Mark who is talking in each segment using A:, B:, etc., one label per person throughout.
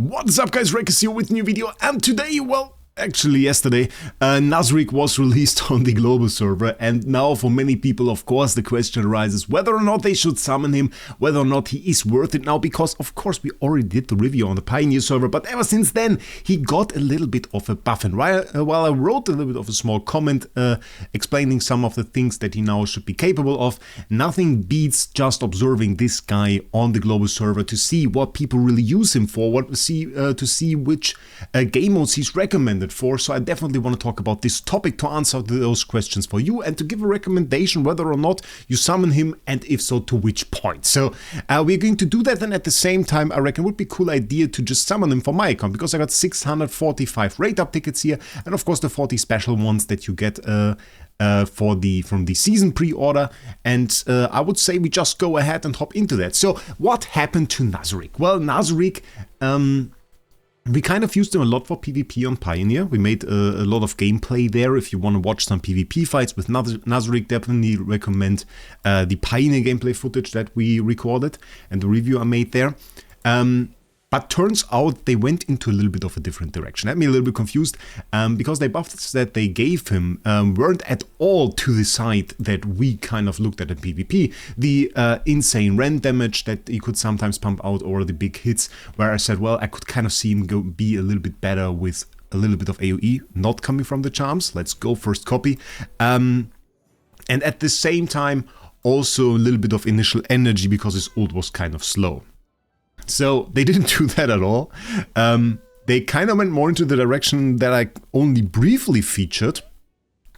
A: What's up guys, Wraec is here with a new video, and today, well, actually yesterday, Nazrik was released on the global server, and now for many people, of course, the question arises whether or not they should summon him, whether or not he is worth it now, because of course we already did the review on the Pioneer server, but ever since then he got a little bit of a buff, and while I wrote a little bit of a small comment explaining some of the things that he now should be capable of, nothing beats just observing this guy on the global server to see what people really use him for, to see which game modes he's recommended for. So I definitely want to talk about this topic to answer those questions for you and to give a recommendation whether or not you summon him, and if so, to which point. So we're going to do that, and at the same time I reckon it would be a cool idea to just summon him for my account, because I got 645 rate up tickets here, and of course the 40 special ones that you get from the season pre-order, and I would say we just go ahead and hop into that. So what happened to Nazrik? Well, Nazrik, we kind of used him a lot for PvP on Pioneer. We made a lot of gameplay there. If you want to watch some PvP fights with Nazrik, definitely recommend the Pioneer gameplay footage that we recorded and the review I made there. But turns out they went into a little bit of a different direction. Had me a little bit confused, because the buffs that they gave him weren't at all to the side that we kind of looked at in PvP. The insane rend damage that he could sometimes pump out, or the big hits, where I said, well, I could kind of see him be a little bit better with a little bit of AoE, not coming from the charms. Let's go first copy. And at the same time, also a little bit of initial energy, because his ult was kind of slow. So they didn't do that at all. They kind of went more into the direction that I only briefly featured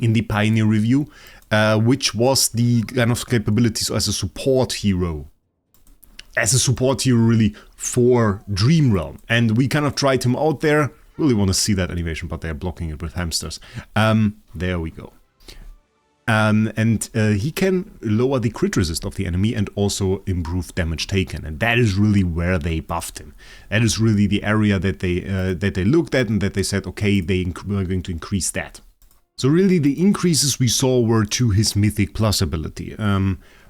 A: in the Pioneer review, which was the kind of capabilities as a support hero. As a support hero really for Dream Realm. And we kind of tried him out there. Really want to see that animation, but they're blocking it with hamsters. There we go. He can lower the crit resist of the enemy and also improve damage taken, and that is really where they buffed him. That is really the area that they looked at and that they said, okay, we're going to increase that. So really the increases we saw were to his Mythic Plus ability.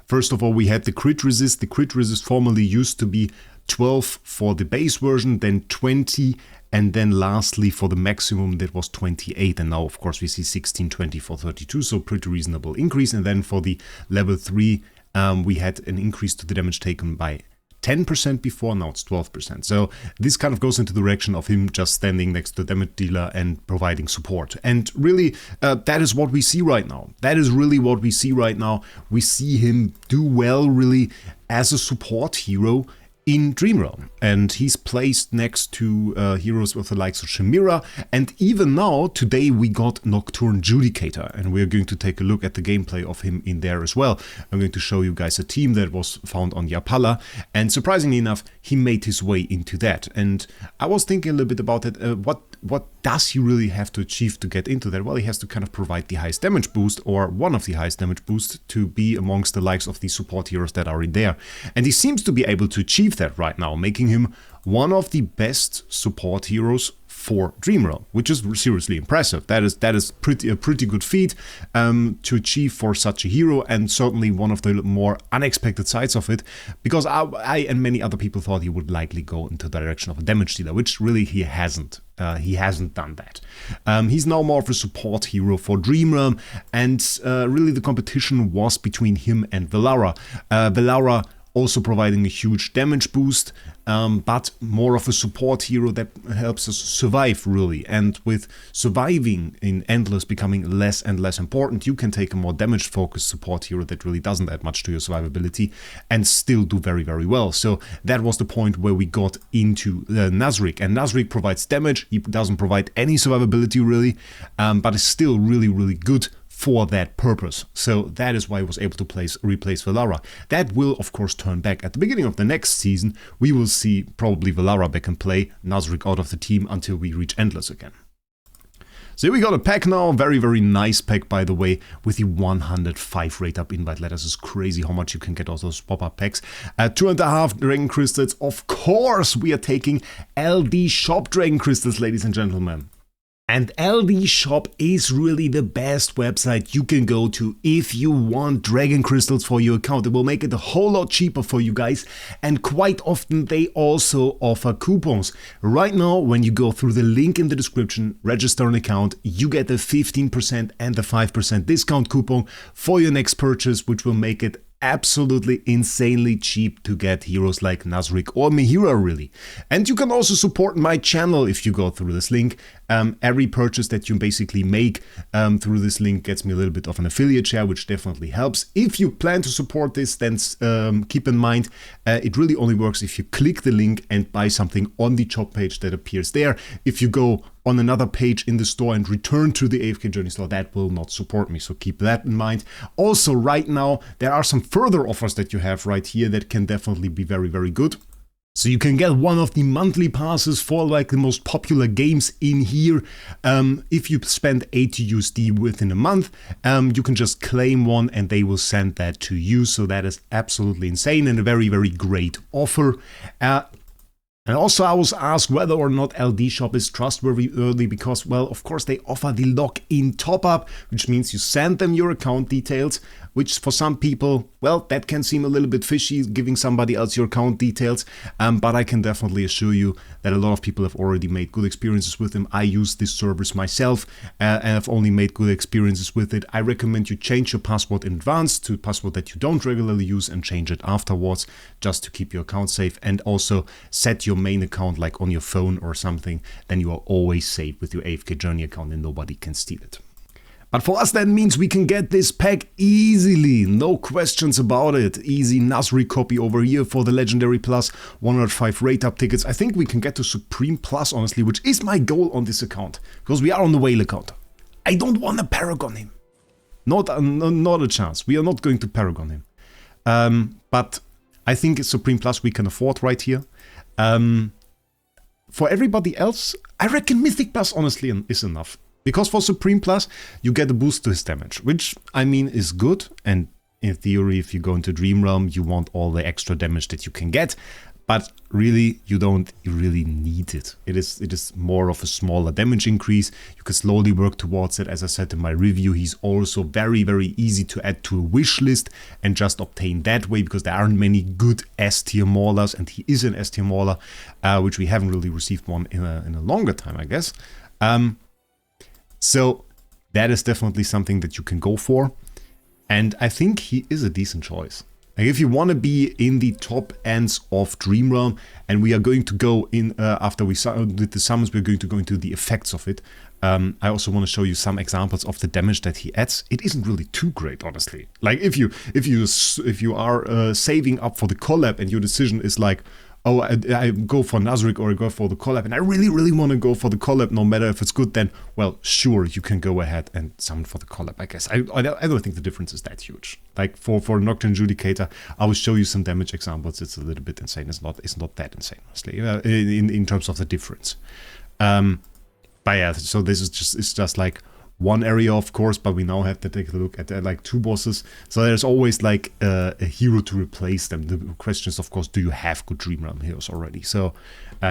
A: First of all, we had the crit resist. The crit resist formerly used to be 12 for the base version, then 20, and then lastly for the maximum that was 28, and now of course we see 16, 24, 32, so pretty reasonable increase. And then for the level 3 we had an increase to the damage taken by 10% before, now it's 12%. So this kind of goes into the direction of him just standing next to the damage dealer and providing support. And really, that is what we see right now. That is really what we see right now. We see him do well really as a support hero in Dream Realm, and he's placed next to heroes with the likes of Chimera, and even now, today we got Nocturne Judicator, and we're going to take a look at the gameplay of him in there as well. I'm going to show you guys a team that was found on Yapala, and surprisingly enough, he made his way into that. And I was thinking a little bit about it, what does he really have to achieve to get into that? Well, he has to kind of provide the highest damage boost, or one of the highest damage boosts, to be amongst the likes of the support heroes that are in there. And he seems to be able to achieve that right now, making him one of the best support heroes for Dream Realm, which is seriously impressive. That is a pretty good feat to achieve for such a hero, and certainly one of the more unexpected sides of it, because I and many other people thought he would likely go into the direction of a damage dealer, which really he hasn't. He hasn't done that. He's now more of a support hero for Dream Realm, and really the competition was between him and Velara. Velara also providing a huge damage boost, but more of a support hero that helps us survive really. And with surviving in Endless becoming less and less important, you can take a more damage focused support hero that really doesn't add much to your survivability and still do very, very well. So that was the point where we got into Nazrik, and Nazrik provides damage. He doesn't provide any survivability really, but is still really, really good for that purpose. So that is why I was able to replace Velara. That will of course turn back at the beginning of the next season. We will see probably Velara back in play, Nazrik out of the team until we reach Endless again. So here we got a pack now, very, very nice pack by the way, with the 105 rate up invite letters. It's crazy how much you can get out of those pop-up packs. 2.5 Dragon Crystals. Of course we are taking LD Shop Dragon Crystals, ladies and gentlemen. And LD Shop is really the best website you can go to if you want dragon crystals for your account. It will make it a whole lot cheaper for you guys, and quite often they also offer coupons. Right now, when you go through the link in the description, register an account, you get a 15% and a 5% discount coupon for your next purchase, which will make it absolutely insanely cheap to get heroes like Nazrik or Mihira, really. And you can also support my channel if you go through this link. Every purchase that you basically make through this link gets me a little bit of an affiliate share, which definitely helps. If you plan to support this, then keep in mind it really only works if you click the link and buy something on the shop page that appears there. If you go on another page in the store and return to the AFK Journey store, that will not support me, so keep that in mind. Also, right now, there are some further offers that you have right here that can definitely be very, very good. So you can get one of the monthly passes for like the most popular games in here. If you spend 80 USD within a month, you can just claim one and they will send that to you. So that is absolutely insane and a very, very great offer. And also I was asked whether or not LD Shop is trustworthy because, well, of course they offer the lock-in top-up, which means you send them your account details, which for some people, well, that can seem a little bit fishy, giving somebody else your account details, but I can definitely assure you that a lot of people have already made good experiences with them. I use this service myself and I've only made good experiences with it. I recommend you change your password in advance to a password that you don't regularly use and change it afterwards just to keep your account safe, and also set your main account like on your phone or something, then you are always safe with your AFK Journey account and nobody can steal it. But for us that means we can get this pack easily, no questions about it. Easy Nazri copy over here for the Legendary Plus, 105 rate up tickets. I think we can get to Supreme Plus, honestly, which is my goal on this account, because we are on the whale account. I don't want to Paragon him. Not a chance. We are not going to Paragon him. But I think Supreme Plus we can afford right here. For everybody else, I reckon Mythic Plus honestly is enough. Because for Supreme Plus, you get a boost to his damage, which, I mean, is good. And in theory, if you go into Dream Realm, you want all the extra damage that you can get. But really, you really need it. It is more of a smaller damage increase. You can slowly work towards it. As I said in my review, he's also very, very easy to add to a wish list and just obtain that way, because there aren't many good S-tier maulers, and he is an S-tier mauler, which we haven't really received one in a longer time, I guess. So that is definitely something that you can go for. And I think he is a decent choice. Like if you want to be in the top ends of Dream Realm, and we are going to go in, after we did the summons, we're going to go into the effects of it. I also want to show you some examples of the damage that he adds. It isn't really too great, honestly. Like if you are saving up for the collab and your decision is like, oh, I go for Nazrik or I go for the collab, and I really, really want to go for the collab, no matter if it's good, then, well, sure, you can go ahead and summon for the collab, I guess. I don't think the difference is that huge. Like, for Nocturne Judicator, I will show you some damage examples. It's a little bit insane. It's not that insane, honestly, in terms of the difference. But yeah, so this is just like one area, of course, but we now have to take a look at like two bosses. So there's always like a hero to replace them. The question is, of course, do you have good Dream Realm heroes already? So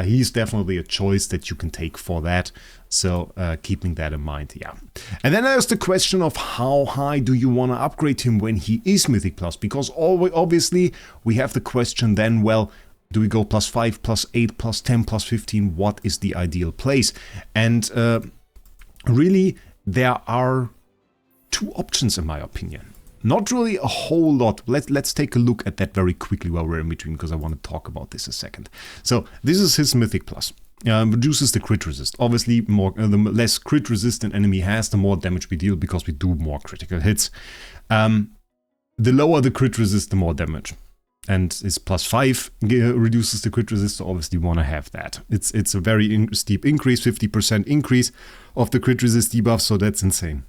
A: he's definitely a choice that you can take for that. So keeping that in mind, yeah. And then there's the question of how high do you want to upgrade him when he is Mythic Plus? Because obviously we have the question then, well, do we go +5, +8, +10, +15? What is the ideal place? And really, there are two options in my opinion. Not really a whole lot. Let's take a look at that very quickly while we're in between, because I want to talk about this a second. So this is his Mythic Plus. Reduces the crit resist. Obviously, the less crit resistant enemy has, the more damage we deal, because we do more critical hits. The lower the crit resist, the more damage. And his +5 reduces the crit resist, so obviously you want to have that. It's a very steep increase, 50% increase of the crit resist debuff, so that's insane.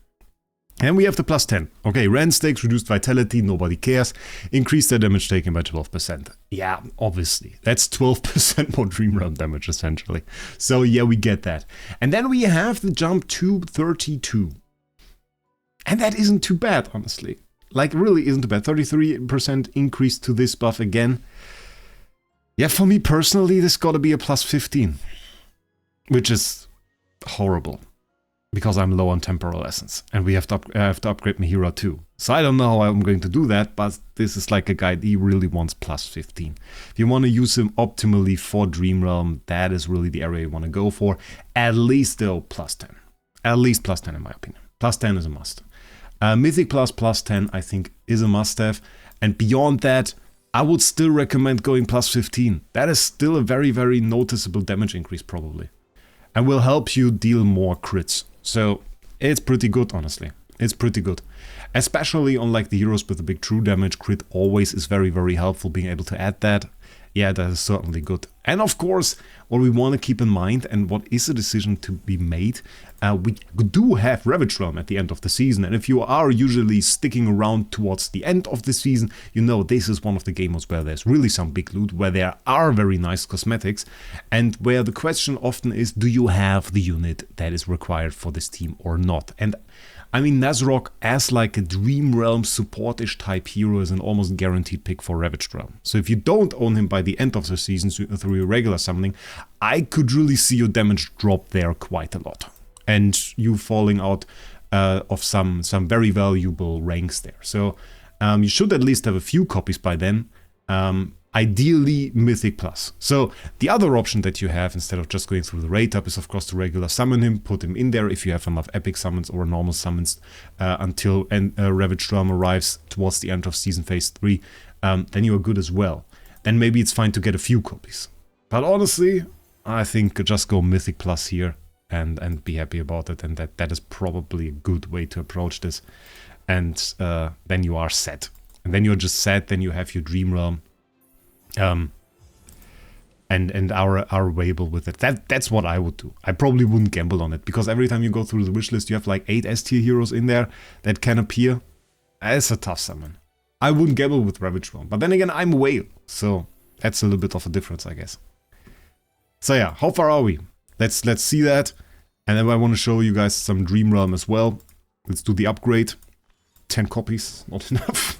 A: And we have the +10. Okay, Rend stakes, reduced vitality, nobody cares. Increase their damage taken by 12%. Yeah, obviously. That's 12% more Dream Realm damage, essentially. So yeah, we get that. And then we have the jump to 32. And that isn't too bad, honestly. Like, really isn't too bad. 33% increase to this buff again. Yeah, for me personally, this gotta be a +15. Which is horrible. because I'm low on Temporal Essence, and I have to upgrade my hero too. So I don't know how I'm going to do that, but this is like a guy, he really wants plus 15. If you want to use him optimally for Dream Realm, that is really the area you want to go for. At least though, plus 10. At least plus 10 in my opinion. Plus 10 is a must. Mythic plus 10 I think is a must-have, and beyond that, I would still recommend going plus 15. That is still a very, very noticeable damage increase probably, and will help you deal more crits. So it's pretty good, honestly. It's pretty good. Especially on like the heroes with the big true damage, crit always is very, very helpful being able to add that. Yeah, that is certainly good. And of course, what we want to keep in mind, and what is a decision to be made, we do have Ravage Realm at the end of the season. And if you are usually sticking around towards the end of the season, you know this is one of the game modes where there's really some big loot, where there are very nice cosmetics, and where the question often is, do you have the unit that is required for this team or not? And I mean, Nazrik as like a Dream Realm support-ish type hero is an almost guaranteed pick for Ravaged Realm. So if you don't own him by the end of the season through your regular summoning, I could really see your damage drop there quite a lot. And you falling out of some very valuable ranks there. So you should at least have a few copies by then. Ideally Mythic Plus. So the other option that you have, instead of just going through the rate up, is of course to regular summon him, put him in there if you have enough epic summons or normal summons until Ravaged Realm arrives towards the end of season phase 3, then you are good as well. Then maybe it's fine to get a few copies. But honestly, I think just go Mythic Plus here and be happy about it, and that is probably a good way to approach this. And then you are set. And then you're just set, then you have your Dream Realm. And are available with it. That's what I would do. I probably wouldn't gamble on it, because every time you go through the wishlist, you have like 8 S-tier heroes in there that can appear. It's a tough summon. I wouldn't gamble with Ravage Realm, but then again, I'm Whale, so that's a little bit of a difference, I guess. So yeah, how far are we? Let's see that, and then I want to show you guys some Dream Realm as well. Let's do the upgrade. 10 copies, not enough.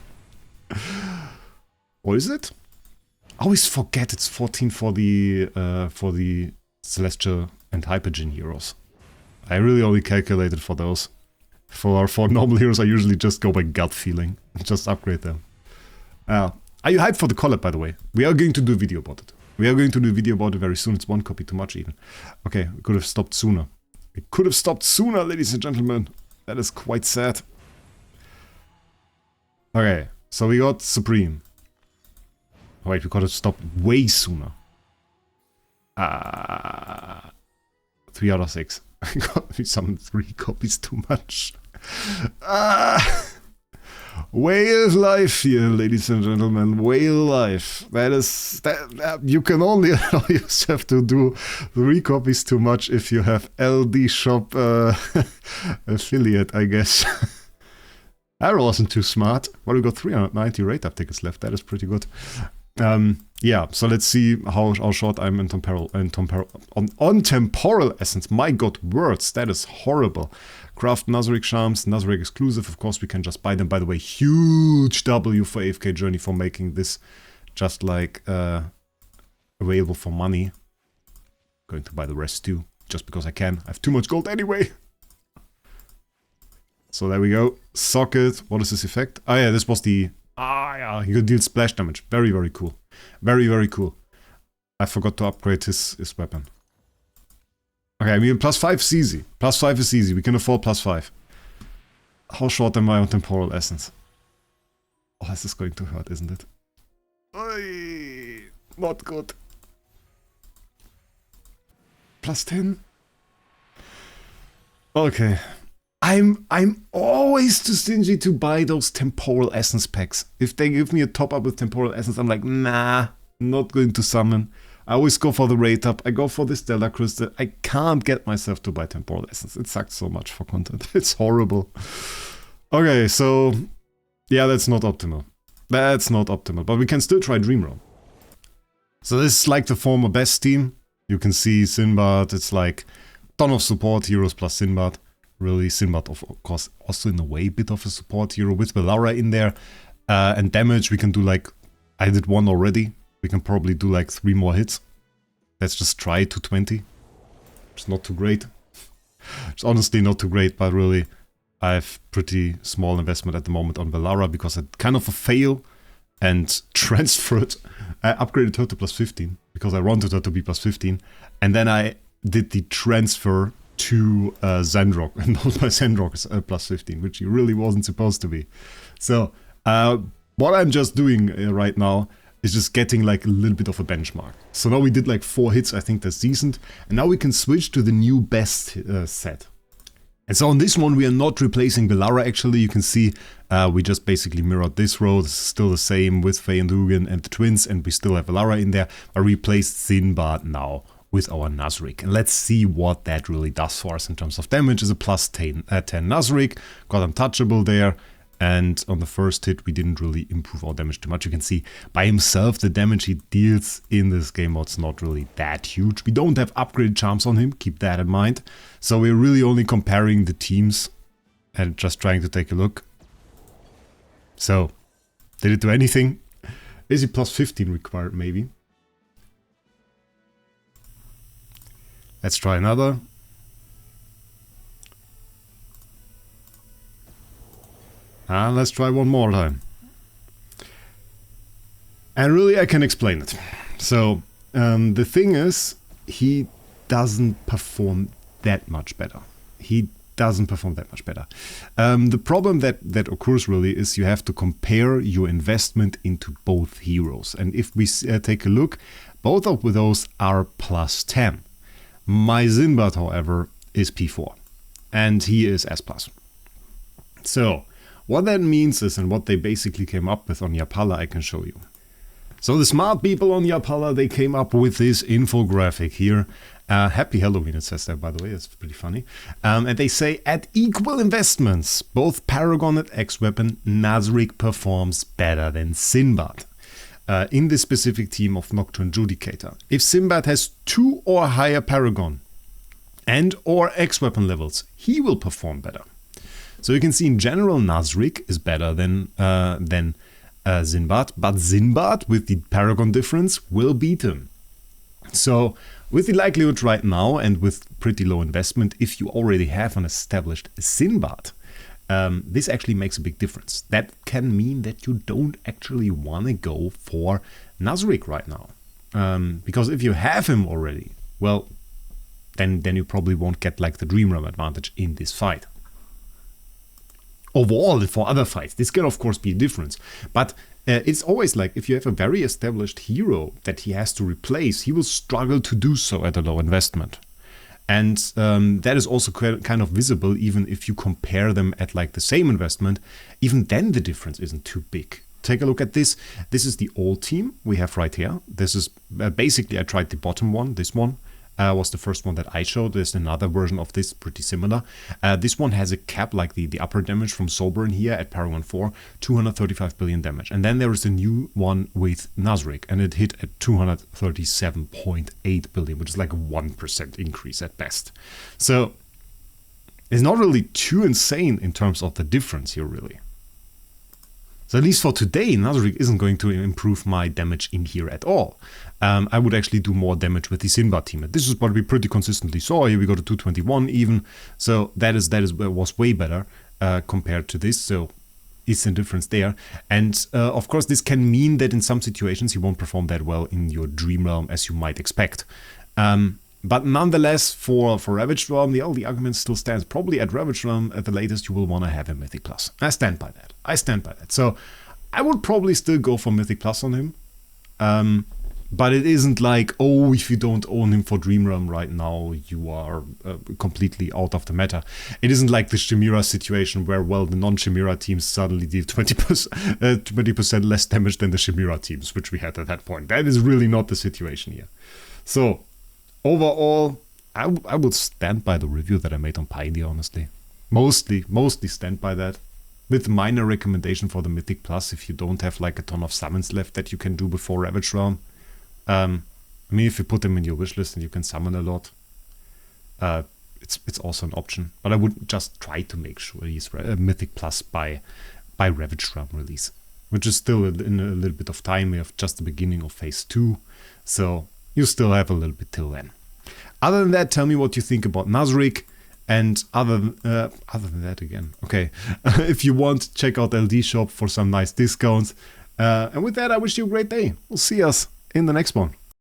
A: What is it? I always forget it's 14 for the Celestial and Hypergene heroes. I really only calculated for those. For normal heroes, I usually just go by gut feeling. Just upgrade them. Are you hyped for the collab, by the way? We are going to do a video about it. We are going to do a video about it very soon. It's 1 copy too much even. Okay, we could have stopped sooner. We could have stopped sooner, ladies and gentlemen. That is quite sad. Okay, so we got Supreme. Oh, wait, we could have stopped way sooner. 3 out of 6. I got me some 3 copies too much. Whale life here, ladies and gentlemen. Whale life. That you can only allow yourself to do 3 copies too much if you have LD shop affiliate, I guess. That wasn't too smart. Well, we got 390 rate up tickets left. That is pretty good. Yeah, so let's see how short I'm on temporal essence. My god, words, that is horrible. Craft Nazrik charms, Nazrik exclusive. Of course, we can just buy them. By the way, huge W for AFK Journey for making this just like available for money. Going to buy the rest too, just because I can. I have too much gold anyway. So there we go. Socket. What is this effect? Oh yeah, this was the... yeah, he could deal splash damage. Very, very cool. Very, very cool. I forgot to upgrade his weapon. Okay, I mean, +5 is easy. +5 is easy. We can afford +5. How short am I on Temporal Essence? Oh, this is going to hurt, isn't it? Oy, not good. +10? Okay. I'm always too stingy to buy those Temporal Essence packs. If they give me a top up with Temporal Essence, I'm like, nah, not going to summon. I always go for the rate up. I go for the Stellar Crystal. I can't get myself to buy Temporal Essence. It sucks so much for content. It's horrible. Okay, so yeah, that's not optimal. That's not optimal, but we can still try Dream Realm. So this is like the former best team. You can see Sinbad. It's like ton of support heroes plus Sinbad. Really, Sinbad, of course, also in a way, bit of a support hero with Velara in there. And damage, we can do like, I did 1 already. We can probably do like 3 more hits. Let's just try 220. It's not too great. It's honestly not too great, but really I have pretty small investment at the moment on Velara because I kind of a fail and transferred. I upgraded her to +15 because I wanted her to be +15, and then I did the transfer to Zandrock, and now my Zandrock is +15, which he really wasn't supposed to be. So what I'm just doing right now is just getting like a little bit of a benchmark. So now we did like 4 hits, I think that's decent, and now we can switch to the new best set. And so on this one we are not replacing Velara actually, you can see we just basically mirrored this row, this is still the same with Faye and Dugan and the twins, and we still have Velara in there. I replaced Sinbad now with our Nazrik, and let's see what that really does for us in terms of damage. Is a +10 Nazrik, got untouchable there, and on the first hit we didn't really improve our damage too much. You can see by himself the damage he deals in this game mode's not really that huge. We don't have upgraded charms on him, keep that in mind. So we're really only comparing the teams and just trying to take a look. So, did it do anything? Is he +15 required maybe? Let's try another. Let's try one more time. And really I can explain it. So, the thing is, he doesn't perform that much better. He doesn't perform that much better. The problem that occurs really is you have to compare your investment into both heroes. And if we take a look, both of those are +10. My Sinbad, however, is P4. And he is S+. So, what that means is, and what they basically came up with on Yapala, I can show you. So the smart people on Yapala, they came up with this infographic here. Happy Halloween, it says there, by the way, it's pretty funny. And they say, at equal investments, both Paragon and X-Weapon, Nazrik performs better than Sinbad. In this specific team of Nocturne Judicator. If Sinbad has 2 or higher Paragon and or X-Weapon levels, he will perform better. So you can see in general Nazrik is better than Sinbad, but Sinbad with the Paragon difference will beat him. So with the likelihood right now and with pretty low investment, if you already have an established Sinbad, this actually makes a big difference. That can mean that you don't actually want to go for Nazrik right now. Because if you have him already, well, then you probably won't get like the Dream Realm advantage in this fight. Overall, for other fights, this can of course be a difference. But it's always like, if you have a very established hero that he has to replace, he will struggle to do so at a low investment. And that is also kind of visible even if you compare them at like the same investment. Even then the difference isn't too big. Take a look at this. This is the old team we have right here. This is basically, I tried the bottom one. This one was the first one that I showed. There's another version of this, pretty similar. This one has a cap like the upper damage from Soulburn here at Paragon 4, 235 billion damage. And then there is the new one with Nazrik, and it hit at 237.8 billion, which is like a 1% increase at best. So it's not really too insane in terms of the difference here, really. So at least for today, Nazrik isn't going to improve my damage in here at all. I would actually do more damage with the Sinbad team. And this is what we pretty consistently saw. Here we got to 221 even. So that was way better compared to this. So it's a difference there. And of course, this can mean that in some situations you won't perform that well in your Dream Realm as you might expect. But nonetheless, for Ravaged Realm, the argument still stands. Probably at Ravaged Realm, at the latest, you will want to have a Mythic Plus. I stand by that. So I would probably still go for Mythic Plus on him. But it isn't like, oh, if you don't own him for Dream Realm right now, you are completely out of the meta. It isn't like the Chimera situation where, well, the non-Chimera teams suddenly deal 20% less damage than the Chimera teams, which we had at that point. That is really not the situation here. So overall, I would stand by the review that I made on Pioneer, honestly. Mostly stand by that. With minor recommendation for the Mythic Plus if you don't have like a ton of summons left that you can do before Ravaged Realm. I mean, if you put them in your wishlist and you can summon a lot, it's also an option. But I would just try to make sure he's a Mythic Plus by Ravaged Realm release, which is still in a little bit of time. We have just the beginning of Phase 2, so you still have a little bit till then. Other than that, tell me what you think about Nazrik. And other than that, again, okay, if you want, check out LD Shop for some nice discounts. And with that, I wish you a great day. We'll see us in the next one.